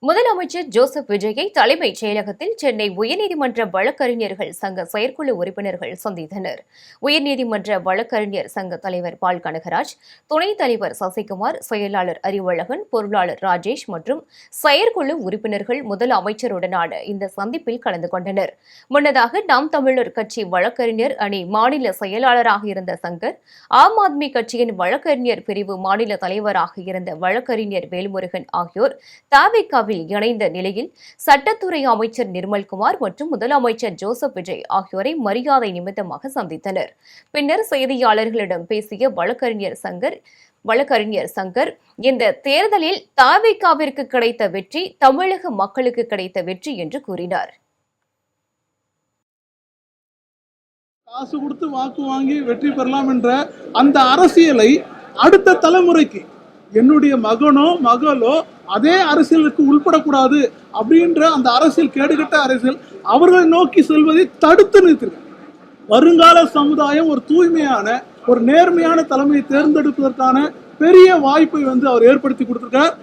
முதலமைச்சர் ஜோசப் விஜயை தலைமைச் செயலகத்தில் சென்னை உயர்நீதிமன்ற வழக்கறிஞர்கள் சங்க செயற்குழு உறுப்பினர்கள் சந்தித்தனர். உயர்நீதிமன்ற வழக்கறிஞர் சங்க தலைவர் பால் கனகராஜ், துணைத் தலைவர் சசிகுமார், செயலாளர் அறிவழகன், பொருளாளர் ராஜேஷ் மற்றும் செயற்குழு உறுப்பினர்கள் முதலமைச்சருடனான இந்த சந்திப்பில் கலந்து கொண்டனர். முன்னதாக நாம் தமிழர் கட்சி வழக்கறிஞர் அணி மாநில செயலாளராக இருந்த சங்கர், ஆம் ஆத்மி கட்சியின் வழக்கறிஞர் பிரிவு மாநில தலைவராக இருந்த வழக்கறிஞர் வேல்முருகன் ஆகியோர் தவிக இணைந்த நிலையில் சட்டத்துறை அமைச்சர் நிர்மல்குமார் மற்றும் முதலமைச்சர் ஜோசப் விஜய் ஆகியோரை மரியாதை நிமித்தமாக சந்தித்தனர். பின்னர் செய்தியாளர்களிடம் பேசிய வழக்கறிஞர் சங்கர் இந்த தேர்தலில் தவிகவிற்கு கிடைத்த வெற்றி தமிழக மக்களுக்கு கிடைத்த வெற்றி என்று கூறினார். காசு கொடுத்து வாக்கு வாங்கி வெற்றி பெறலாம் என்ற அந்த அரசியலை அடுத்த தலைமுறைக்கு என்னுடைய மகனோ மகளோ அதே அரசியலுக்கு உள்படக்கூடாது அப்படின்ற அந்த அரசியல் கேடுகட்ட அரசியல் அவர்களை நோக்கி செல்வதை தடுத்து நிறுத்திருக்காங்க. வருங்கால சமுதாயம் ஒரு தூய்மையான ஒரு நேர்மையான தலைமையை தேர்ந்தெடுப்பதற்கான பெரிய வாய்ப்பை அவர் ஏற்படுத்தி கொடுத்திருக்கார்.